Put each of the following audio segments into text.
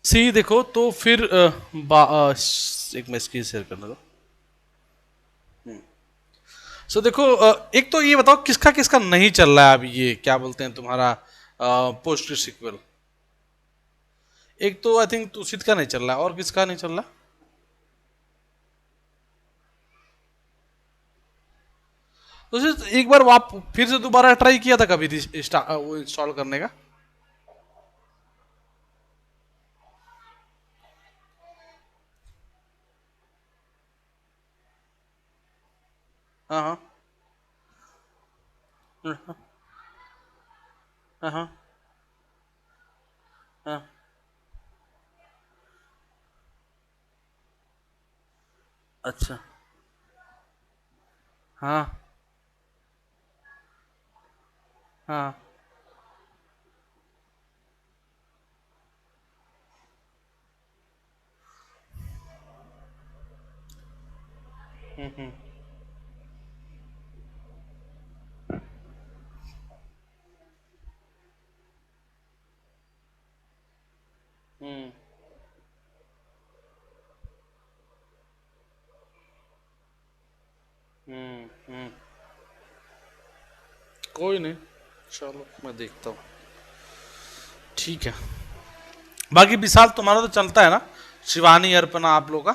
सी देखो तो फिर एक मैं स्क्रीन शेयर करने दो। सो देखो एक तो ये बताओ किसका किसका नहीं चल रहा है अभी, ये क्या बोलते हैं तुम्हारा पोस्ट सिक्वल। एक तो आई थिंक तुषित का नहीं चल रहा है, और किसका नहीं चल रहा। तुषित एक बार आप फिर से दोबारा ट्राई किया था कभी वो इंस्टॉल करने का। हाँ हाँ हाँ हाँ हाँ हाँ, अच्छा हाँ हाँ। हम्म हम्म। कोई नहीं, चलो मैं देखता हूँ। ठीक है। बाकी विशाल तुम्हारा तो चलता है ना, शिवानी अर्पणा आप लोग का।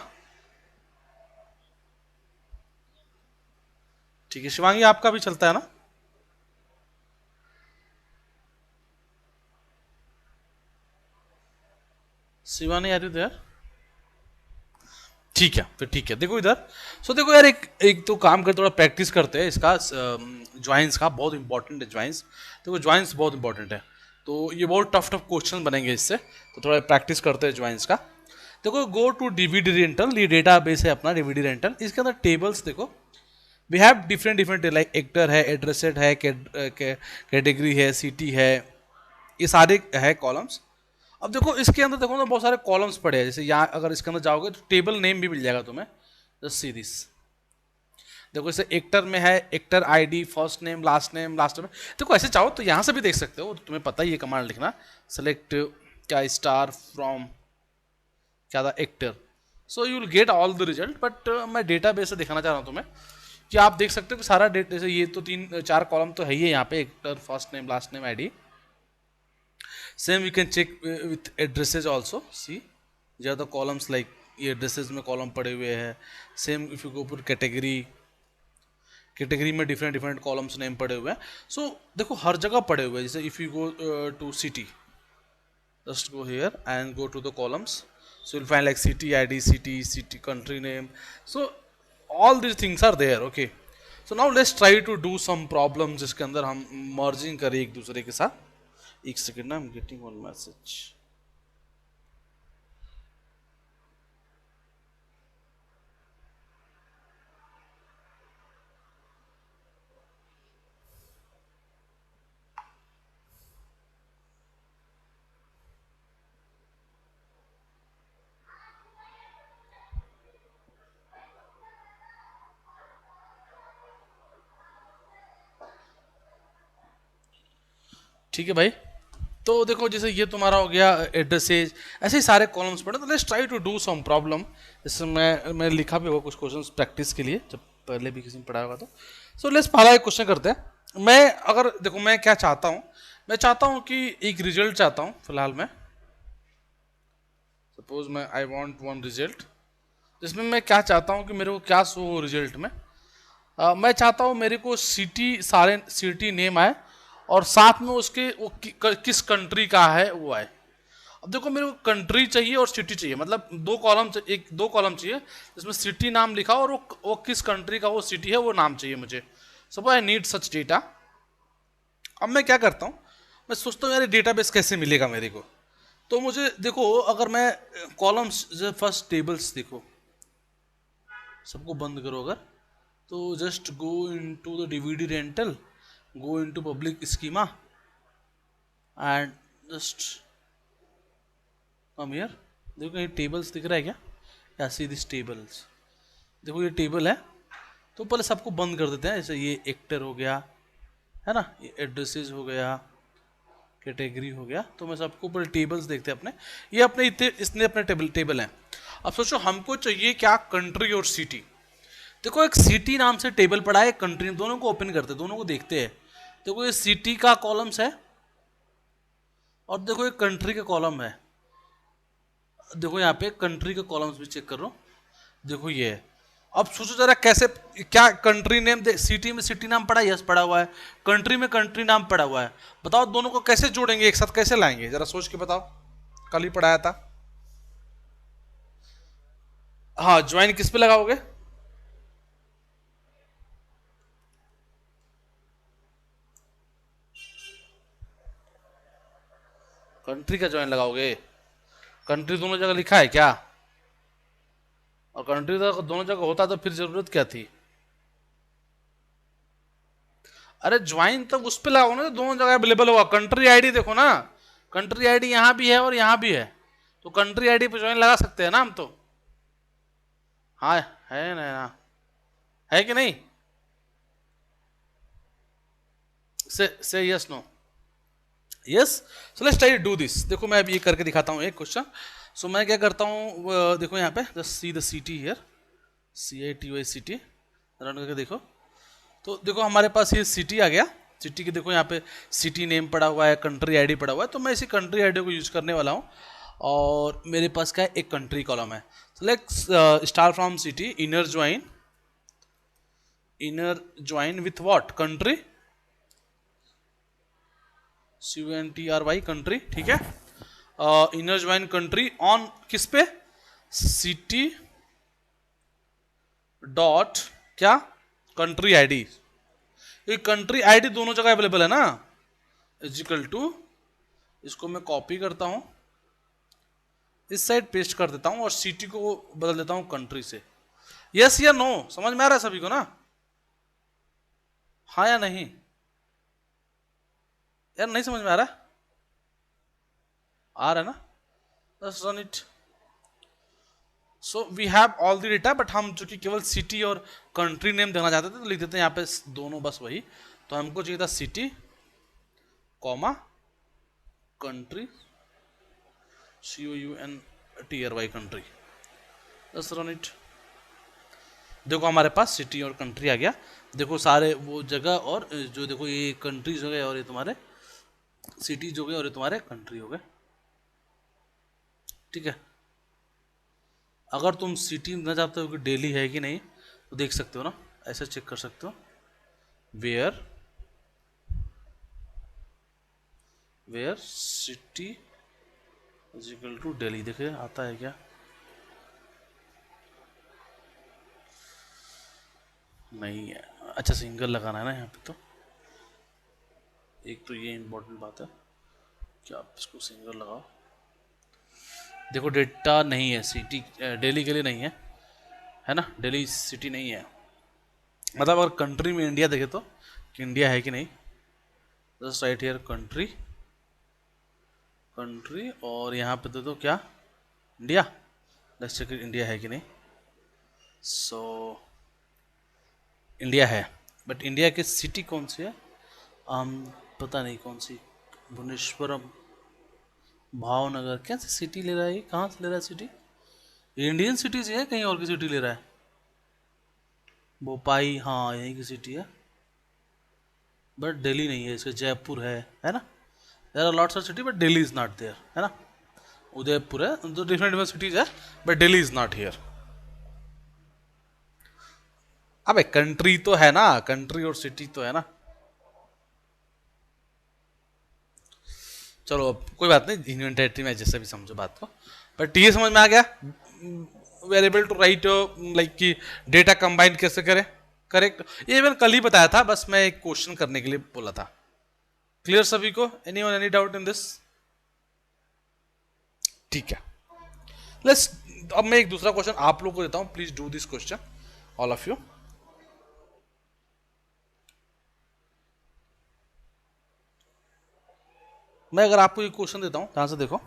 ठीक है, शिवांगी आपका भी चलता है ना। शिवानी आ रही हो यार। ठीक है फिर, ठीक है देखो इधर। सो देखो यार, एक एक तो काम करते थोड़ा प्रैक्टिस करते हैं इसका, ज्वाइंस का बहुत इंपॉर्टेंट है ज्वाइंस। देखो ज्वाइंस बहुत इंपॉर्टेंट है, तो ये बहुत टफ टफ क्वेश्चन बनेंगे इससे, तो थोड़ा प्रैक्टिस करते हैं ज्वाइंस का। देखो गो टू डीवीडी रेंटल, ये डेटा बेस है अपना डीवीडी रेंटल, इसके अंदर टेबल्स देखो। We have different different like actor है, एड्रेसेड है, कैटेगरी है, सिटी है, ये सारे है कॉलम्स। अब देखो इसके अंदर देखो ना बहुत सारे कॉलम्स पड़े हैं, जैसे यहाँ अगर इसके अंदर जाओगे तो टेबल नेम भी मिल जाएगा तुम्हें। Just see this. देखो जैसे एक्टर में है actor ID, first name, last name. देखो ऐसे चाहो तो यहाँ से भी देख सकते हो, तुम्हें पता ही है कमांड लिखना। सेलेक्ट क्या स्टार फ्रॉम क्या था actor. So you will get all the result, but मैं डेटा बेस से दिखाना चाह रहा हूँ तुम्हें कि आप देख सकते हो कि सारा डेटा, जैसे ये तो तीन चार कॉलम तो है ही है यहाँ पे, actor, first name, last name, ID. Same you can check with addresses also. See, these are the columns like ये addresses में column पड़े हुए हैं। Same if you go for category, category में डिफरेंट डिफरेंट कॉलम्स नेम पड़े हुए हैं। सो देखो हर जगह पड़े हुए हैं, जैसे if you go to city, just go here and go to the columns. So will find like city ID, city country name. So all this things are there, okay. So now let's try to do some problem जिसके अंदर हम merging करें एक दूसरे के साथ। एक second ना, I am getting one message. ठीक है भाई। तो देखो जैसे ये तुम्हारा हो गया एड्रेसेज, ऐसे ही सारे कॉलम्स पड़े, तो let's try to do some problem. जैसे मैं लिखा भी होगा कुछ क्वेश्चंस प्रैक्टिस के लिए, जब पहले भी किसी ने पढ़ाया होगा तो। सो लेट्स पहला एक क्वेश्चन करते हैं। मैं अगर देखो मैं क्या चाहता हूँ, मैं चाहता हूँ कि एक रिजल्ट चाहता हूँ फिलहाल मैं। सपोज मैं आई वांट वन रिजल्ट, जिसमें मैं क्या चाहता हूँ कि मेरे को क्या शो हो रिजल्ट में। मैं चाहता हूँ मेरे को सिटी, सारे सिटी नेम आए, और साथ में उसके वो किस कंट्री का है वो आए। अब देखो मेरे को कंट्री चाहिए और सिटी चाहिए, मतलब दो कॉलम, एक दो कॉलम चाहिए जिसमें सिटी नाम लिखा हो, और वो किस कंट्री का वो सिटी है वो नाम चाहिए मुझे। Suppose I need such data. अब मैं क्या करता हूँ, मैं सोचता हूँ यार डेटाबेस कैसे मिलेगा मेरे को। तो मुझे देखो अगर मैं कॉलम्स, फर्स्ट टेबल्स देखो, सबको बंद करो अगर, तो just go into the DVD rental, go into public schema and just come here. देखो ये टेबल्स दिख रहा है क्या, या सी दिस टेबल्स। देखो ये टेबल है, तो पहले सबको बंद कर देते हैं। जैसे ये एक्टर हो गया है ना, ये एड्रेसेस हो गया, कैटेगरी हो गया। तो मैं सबको ऊपर टेबल्स देखते हैं अपने, ये अपने इतने इसने अपने टेबल हैं। अब सोचो हमको चाहिए क्या, कंट्री और सिटी। देखो एक सिटी नाम से टेबल पड़ा है, एक कंट्री, दोनों को ओपन करते हैं, दोनों को देखते हैं। देखो ये सिटी का कॉलम्स है और देखो एक कंट्री का कॉलम है। देखो यहाँ पे कंट्री के कॉलम्स भी चेक कर रहा हूँ, देखो ये है। अब सोचो जरा कैसे, क्या कंट्री नेम सिटी में सिटी नाम पड़ा है, यस पड़ा हुआ है, कंट्री में कंट्री नाम पड़ा हुआ है। बताओ दोनों को कैसे जोड़ेंगे, एक साथ कैसे लाएंगे, जरा सोच के बताओ, कल ही पढ़ाया था। हाँ, ज्वाइन किस पे लगाओगे? कंट्री का ज्वाइन लगाओगे? कंट्री दोनों जगह लिखा है क्या? और कंट्री तो दोनों जगह होता तो फिर जरूरत क्या थी? अरे ज्वाइन तो उस पे लगाओ ना तो दोनों जगह अवेलेबल होगा। कंट्री आईडी देखो ना, कंट्री आईडी यहाँ भी है और यहाँ भी है, तो कंट्री आईडी पे ज्वाइन लगा सकते हैं ना हम तो। हाँ है ना, है कि नहीं? से yes no? Yes. So let's try to do this. देखो मैं अभी ये करके दिखाता हूँ एक क्वेश्चन। सो मैं क्या करता हूँ, देखो यहाँ पे just see the city here, CITY city, run करके देखो। तो देखो हमारे पास ये सिटी आ गया। सिटी के देखो यहाँ पे सिटी नेम पड़ा हुआ है, कंट्री आईडी पड़ा हुआ है, तो मैं इसी कंट्री आईडी को यूज करने वाला हूँ। और मेरे पास क्या है, एक कंट्री कॉलम है। Let's start from city, inner join with what, country, CUNTRY country, ठीक है। इनर ज्वाइन कंट्री ऑन किस पे, सिटी डॉट क्या, कंट्री आईडी। ये कंट्री आईडी दोनों जगह अवेलेबल है ना, इजिकल टू, इसको मैं कॉपी करता हूं, इस साइड पेस्ट कर देता हूं और सिटी को बदल देता हूं कंट्री से। यस या नो, समझ में आ रहा है सभी को ना? हाँ या नहीं? यार नहीं समझ में आ रहा है? आ रहा है ना? बस run it. So we have all the data, but हम जो कि केवल सिटी और कंट्री नेम देना चाहते थे तो लिख देते हैं यहाँ पे दोनों, बस वही। तो हमको चाहिए था city comma country, COUNTRY country, बस रन इट। देखो हमारे पास सिटी और कंट्री आ गया। देखो सारे वो जगह, और जो देखो ये कंट्रीज हो गए और ये तुम्हारे सिटीज हो गए और ये तुम्हारे कंट्री हो गए, ठीक है। अगर तुम सिटी न जानते हो कि दिल्ली है कि नहीं, तो देख सकते हो ना, ऐसे चेक कर सकते हो, where where city is equal to Delhi, देखिए आता है क्या? नहीं है। अच्छा सिंगल लगाना है ना यहाँ पे, तो एक तो ये इम्पोर्टेंट बात है कि आप इसको सिंगल लगाओ। देखो डेटा नहीं है, सिटी दिल्ली के लिए नहीं है ना, दिल्ली सिटी नहीं है। मतलब अगर कंट्री में इंडिया देखे तो कि इंडिया है कि नहीं, just right here country, country और यहाँ पे दे दो क्या, इंडिया। लेट्स चेक इंडिया है कि नहीं। सो इंडिया है, बट इंडिया की सिटी कौन सी है, पता नहीं कौन सी, भुवनेश्वरम, भावनगर, क्या सिटी ले रहा है ये, कहाँ से ले रहा है सिटी? इंडियन सिटी से है, कहीं और की सिटी ले रहा है? भोपाई, हाँ यहीं की सिटी है, बट दिल्ली नहीं है इसके, जयपुर है ना। There are lots of city but Delhi is not there, है ना। उदयपुर है, तो डिफरेंट डिफरेंट सिटीज है, but Delhi is not here. अबे कंट्री तो है ना, कंट्री और सिटी तो है ना। चलो अब कोई बात नहीं, इन्वेंटरी में जैसे भी समझो बात को, बट ये समझ में आ गया वेरिएबल टू राइट, लाइक कि डेटा कंबाइन कैसे करें, करेक्ट। ये मैंने कल ही बताया था, बस मैं एक क्वेश्चन करने के लिए बोला था। क्लियर सभी को? Anyone any doubt in this? ठीक है, लेट्स, अब मैं एक दूसरा क्वेश्चन आप लोगों को देता हूं, please do this question all of you. मैं अगर आपको ये क्वेश्चन देता हूं, ध्यान से देखो।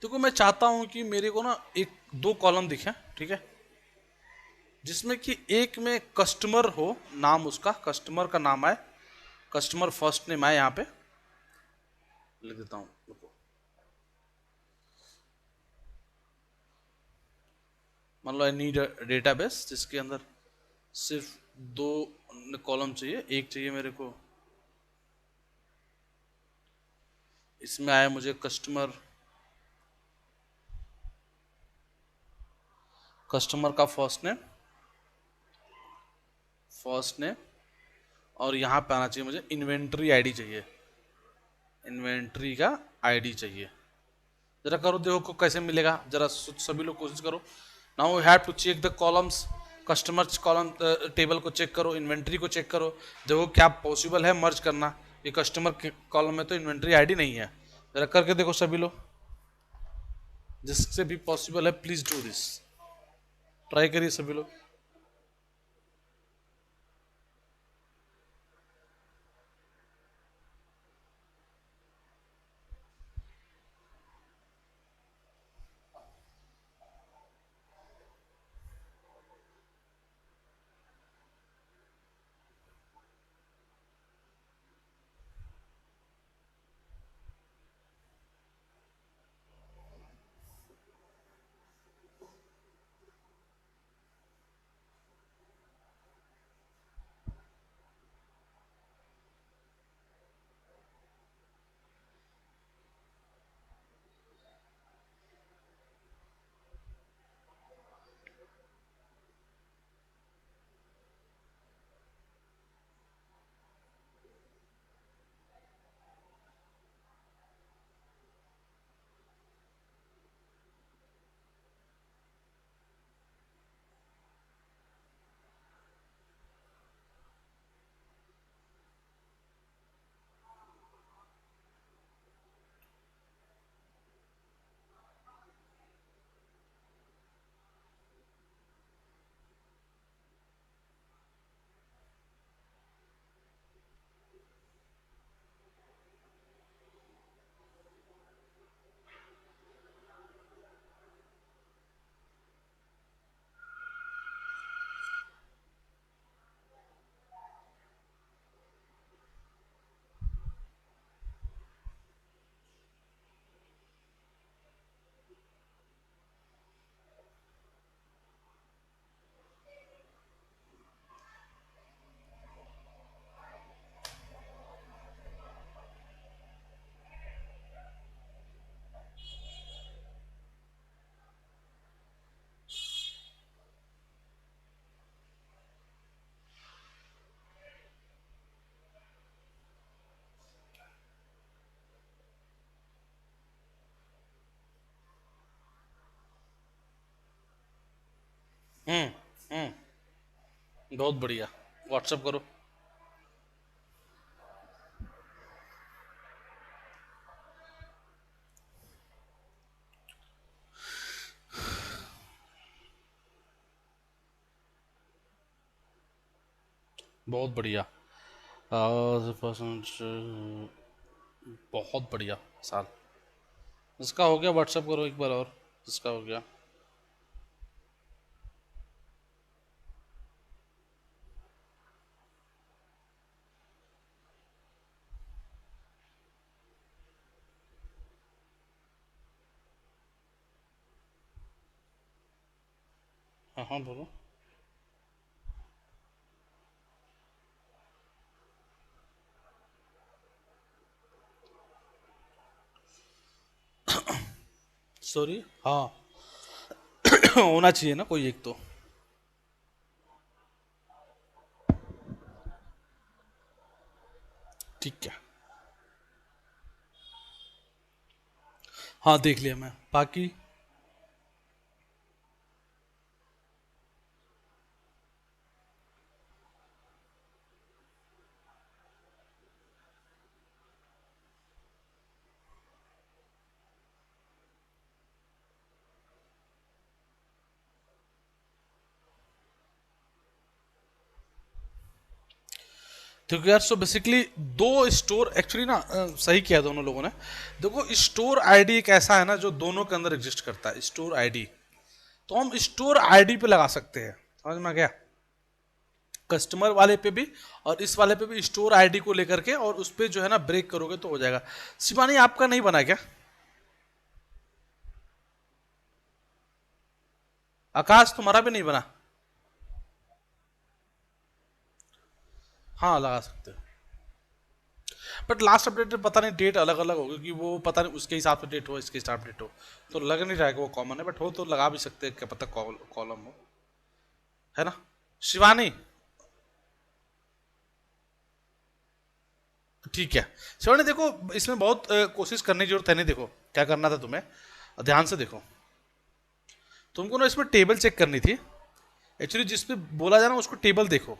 देखो मैं चाहता हूं कि मेरे को ना एक दो कॉलम दिखे, ठीक है। जिसमें कि एक में कस्टमर हो, नाम उसका कस्टमर का नाम आए, कस्टमर फर्स्ट नेम आए, यहाँ पे लिख देता हूँ, रुको। मान लो आई नीड डेटाबेस जिसके अंदर सिर्फ दो कॉलम चाहिए, एक चाहिए मेरे को, इसमें आया मुझे कस्टमर, कस्टमर का फर्स्ट नेम, और यहाँ पे आना चाहिए मुझे इन्वेंट्री आईडी चाहिए, इन्वेंट्री का आईडी चाहिए। जरा करो, देखो को कैसे मिलेगा, जरा सभी लोग कोशिश करो। Now you have to check the columns, customers column table को चेक करो, इन्वेंट्री को चेक करो, देखो क्या पॉसिबल है मर्ज करना। ये कस्टमर के कॉलम में तो इन्वेंट्री आईडी नहीं है, जरा करके देखो सभी लोग, जिससे भी पॉसिबल है प्लीज डू दिस, ट्राई करिए सभी लोग। बहुत बढ़िया, व्हाट्सअप करो। बहुत बढ़िया, बहुत बढ़िया साल, जिसका हो गया व्हाट्सअप करो एक बार और, जिसका हो गया। हाँ हाँ बोलो। सॉरी, हाँ होना चाहिए ना कोई एक तो। ठीक है, हाँ देख लिया मैं, बाकी देखो यार, सो बेसिकली दो स्टोर एक्चुअली ना, सही किया दोनों लोगों ने। देखो स्टोर आईडी एक ऐसा है ना जो दोनों के अंदर एग्जिस्ट करता है, स्टोर आईडी। तो हम स्टोर आईडी पे लगा सकते हैं, समझ में आ गया? कस्टमर वाले पे भी और इस वाले पे भी स्टोर आईडी को लेकर के, और उस पे जो है ना ब्रेक करोगे तो हो जाएगा। शिवानी आपका नहीं बना क्या? आकाश तुम्हारा भी नहीं बना? हाँ लगा सकते हो, बट लास्ट अपडेट पता नहीं डेट अलग अलग होगी, क्योंकि वो पता नहीं उसके हिसाब से डेट हो, इसके हिसाब से डेट हो, तो लग नहीं रहा है कि वो कॉमन है, बट हो तो लगा भी सकते हैं, क्या पता कॉलम हो, है ना? शिवानी ठीक है। शिवानी देखो, इसमें बहुत कोशिश करने की जरूरत है नहीं। देखो क्या करना था तुम्हें, ध्यान से देखो। तुमको ना इसमें टेबल चेक करनी थी, एक्चुअली जिस पे बोला जाए ना उसको टेबल देखो।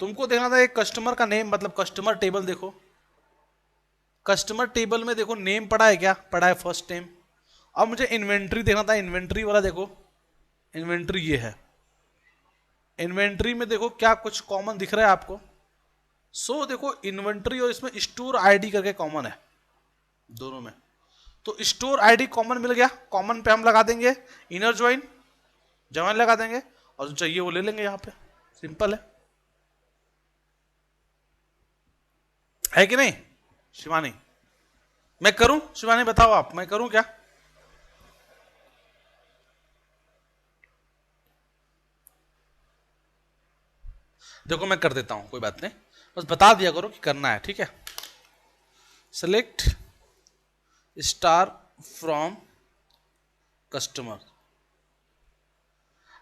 तुमको देखना था एक कस्टमर का नेम, मतलब कस्टमर टेबल देखो। कस्टमर टेबल में देखो नेम पड़ा है, क्या पड़ा है? First name. अब मुझे इन्वेंट्री देखना था, इन्वेंट्री वाला देखो। इन्वेंट्री ये है, इन्वेंट्री में देखो क्या कुछ कॉमन दिख रहा है आपको? देखो इन्वेंट्री और इसमें स्टोर आईडी करके कॉमन है दोनों में। तो स्टोर आईडी कॉमन मिल गया, कॉमन पे हम लगा देंगे इनर ज्वाइन, ज्वाइन लगा देंगे, और जो चाहिए वो ले लेंगे यहाँ पे। सिंपल है कि नहीं शिवानी? मैं करूं? शिवानी बताओ आप, मैं करूं क्या? देखो मैं कर देता हूं, कोई बात नहीं, बस बता दिया करो कि करना है, ठीक है? Select star from customer.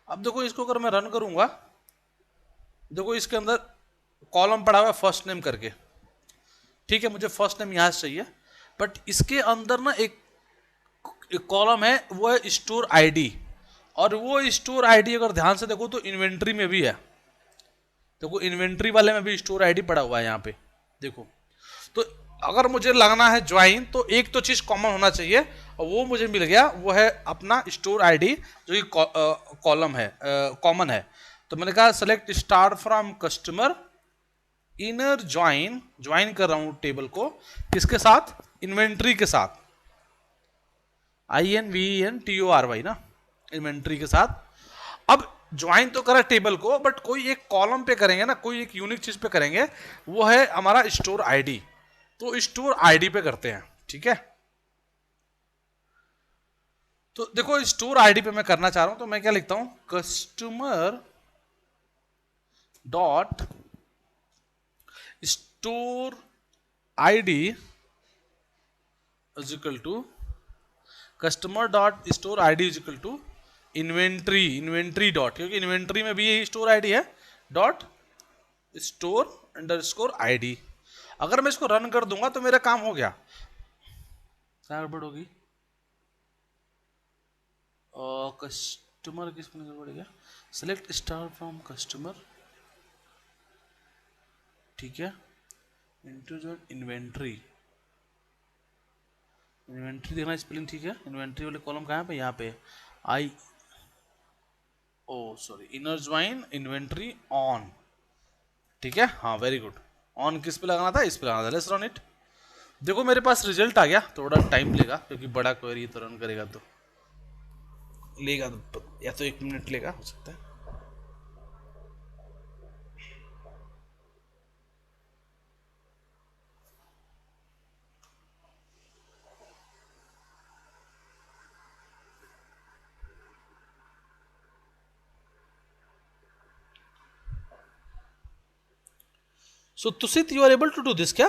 अब देखो इसको अगर मैं रन करूंगा, देखो इसके अंदर कॉलम पड़ा हुआ है फर्स्ट नेम करके, ठीक है? मुझे फर्स्ट नेम यहां से चाहिए, बट इसके अंदर ना एक कॉलम है, वो है स्टोर आईडी, और वो स्टोर आईडी अगर ध्यान से देखो तो इन्वेंट्री में भी है। देखो इन्वेंट्री वाले में भी स्टोर आईडी पड़ा हुआ है यहाँ पे, देखो। तो अगर मुझे लगना है ज्वाइन, तो एक तो चीज कॉमन होना चाहिए, और वो मुझे मिल गया, वो है अपना स्टोर आईडी, जो कि कॉलम है, कॉमन है। तो मैंने कहा select star from customer inner join, join कर रहा हूं टेबल को, किसके साथ? इन्वेंट्री के साथ, INVENTORY ना, इन्वेंट्री के साथ। अब ज्वाइन तो करा टेबल को, बट कोई एक कॉलम पे करेंगे ना, कोई एक यूनिक चीज पे करेंगे, वो है हमारा स्टोर आईडी। तो स्टोर आईडी पे करते हैं, ठीक है? तो देखो स्टोर आईडी पे मैं करना चाह रहा हूं, तो मैं क्या लिखता हूं? Customer dot store ID is equal to, customer dot store ID is equal to inventory, inventory dot, क्योंकि इन्वेंट्री में भी यही स्टोर आईडी है, डॉट स्टोर अंडरस्कोर आईडी। अगर मैं इसको रन कर दूंगा तो मेरा काम हो गया। क्या गड़बड़ होगी? कस्टमर किस में गड़बड़ गया? सेलेक्ट स्टार फ्रॉम कस्टमर, ठीक है? इनटू जो इन्वेंट्री, इन्वेंट्री देखना स्पेलिंग ठीक है? इन्वेंट्री वाले कॉलम कहाँ पे? यहाँ पे आई, oh sorry, inner join inventory on, ठीक है? हाँ वेरी गुड। ऑन किस पे लगाना था? इस पे लगाना था। Let's run it. देखो मेरे पास रिजल्ट आ गया, थोड़ा टाइम लेगा क्योंकि बड़ा क्वेरी तो रन करेगा तो लेगा, तो या तो 1 मिनट लेगा, हो सकता है। So Tushit you are able to do this क्या?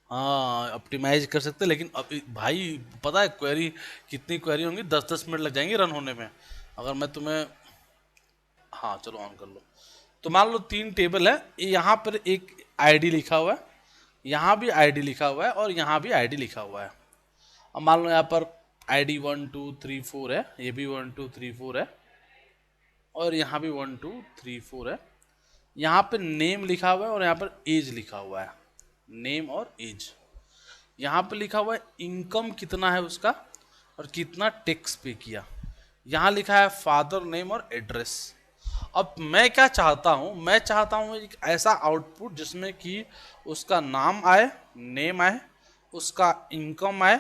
हाँ ऑप्टिमाइज कर सकते हैं, लेकिन अब भाई पता है क्वेरी, कितनी क्वेरी होंगी? 10-10 मिनट लग जाएंगे रन होने में, अगर मैं तुम्हें। हाँ चलो ऑन कर लो। तो मान लो 3 टेबल है, यहाँ पर एक आईडी लिखा हुआ है, यहाँ भी आईडी लिखा हुआ है, और यहाँ भी आईडी लिखा हुआ है। अब मान लो यहाँ पर आईडी 1 2 3 4 है, ये भी 1 2 3 4 है, और यहाँ भी 1 2 3 4 है। यहाँ पे नेम लिखा हुआ है, और यहाँ पर एज लिखा हुआ है, नेम और एज। यहाँ पे लिखा हुआ है इनकम कितना है उसका, और कितना टैक्स पे किया। यहाँ लिखा है फादर नेम और एड्रेस। अब मैं क्या चाहता हूँ? मैं चाहता हूँ एक ऐसा आउटपुट जिसमें कि उसका नाम आए, नेम आए, उसका इनकम आए,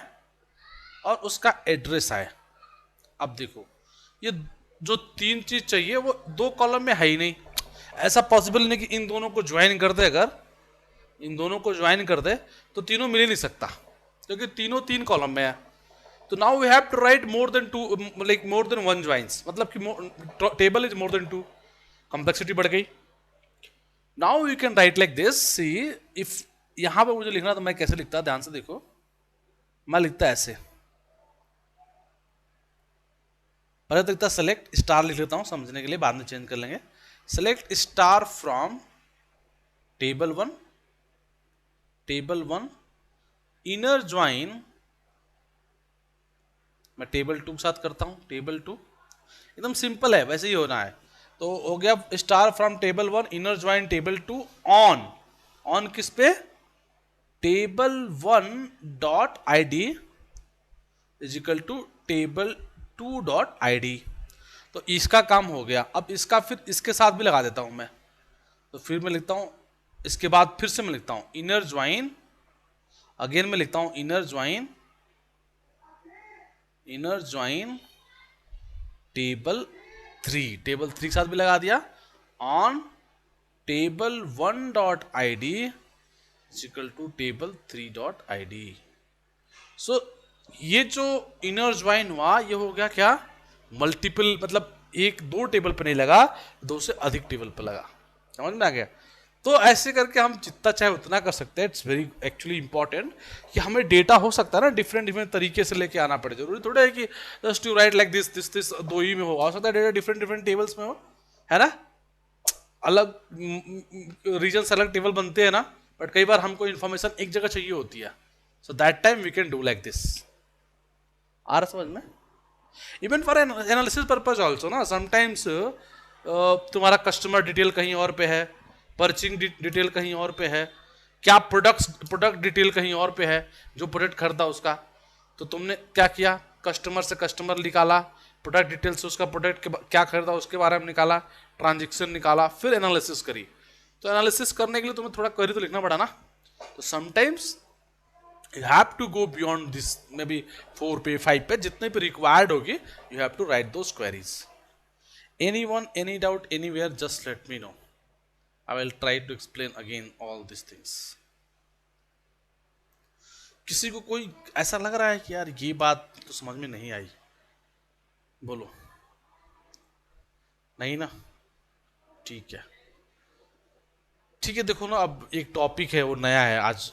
और उसका एड्रेस आए। अब देखो, ये जो तीन चीज चाहिए वो दो कॉलम में है ही नहीं। ऐसा पॉसिबल नहीं कि इन दोनों को ज्वाइन कर दे, अगर इन दोनों को ज्वाइन कर दे तो तीनों मिल ही नहीं सकता, क्योंकि तीनों तीन कॉलम में है। तो now we have to write more than two, like more than one joins, मतलब कि table is more than two, complexity बढ़ गई। Now you can write like this, see if यहां पे मुझे लिखना तो मैं कैसे लिखता, ध्यान से देखो, मैं लिखता ऐसे, पहले तो लिखता सेलेक्ट स्टार, लिख लेता हूं समझने के लिए, बाद में चेंज कर लेंगे। Select star from table one inner join, मैं टेबल टू के साथ करता हूं, टेबल टू एकदम सिंपल है, वैसे ही होना है। तो हो गया star from table one inner join table two on, on किस पे, table one dot I D is equal to table two dot I D. तो इसका काम हो गया। अब इसका फिर इसके साथ भी लगा देता हूं मैं, तो फिर मैं लिखता हूं, इसके बाद फिर से मैं लिखता हूं इनर ज्वाइन, अगेन मैं लिखता हूं इनर ज्वाइन टेबल थ्री के साथ भी लगा दिया, on table one dot I D equal to table three dot I D. So ये जो इनर ज्वाइन हुआ ये हो गया क्या, मल्टीपल, मतलब एक दो टेबल पर नहीं लगा, दो से अधिक टेबल पर लगा, समझ में आ गया। तो ऐसे करके हम जितना चाहे उतना कर सकते हैं। इट्स वेरी एक्चुअली इंपॉर्टेंट कि हमें डेटा हो सकता है ना डिफरेंट डिफरेंट तरीके से लेके आना पड़े, जरूरी थोड़ा है कि just to write like this this this दो ही में हो सकता है, डेटा डिफरेंट डिफरेंट टेबल्स में हो, है ना, अलग रीजन से अलग टेबल बनते हैं ना, बट कई बार हमको इन्फॉर्मेशन एक जगह चाहिए होती है, so that time we can do like this. आ रहा समझ में, even for analysis purpose also ना, समटाइम्स तुम्हारा कस्टमर डिटेल कहीं और पे है, परचिंग डिटेल कहीं और पे है, क्या प्रोडक्ट डिटेल कहीं और पे है, जो प्रोडक्ट खरीदा उसका, तो तुमने क्या किया, कस्टमर से कस्टमर निकाला, प्रोडक्ट डिटेल से उसका प्रोडक्ट क्या खरीदा उसके बारे में निकाला, ट्रांजेक्शन निकाला, फिर एनालिसिस करी। तो एनालिसिस करने के लिए तुम्हें थोड़ा क्वेरी तो लिखना पड़ा ना, तो sometimes you have to go beyond this, maybe 4 पे 5 पे जितने पे रिक्वायर्ड होगी, you have to write those queries. Anyone, any doubt anywhere, just let me know. I will try to explain again all these things. किसी को कोई ऐसा लग रहा है कि यार ये बात तो समझ में नहीं आई, बोलो, नहीं ना, ठीक है, ठीक है। देखो ना, अब एक टॉपिक है वो नया है, आज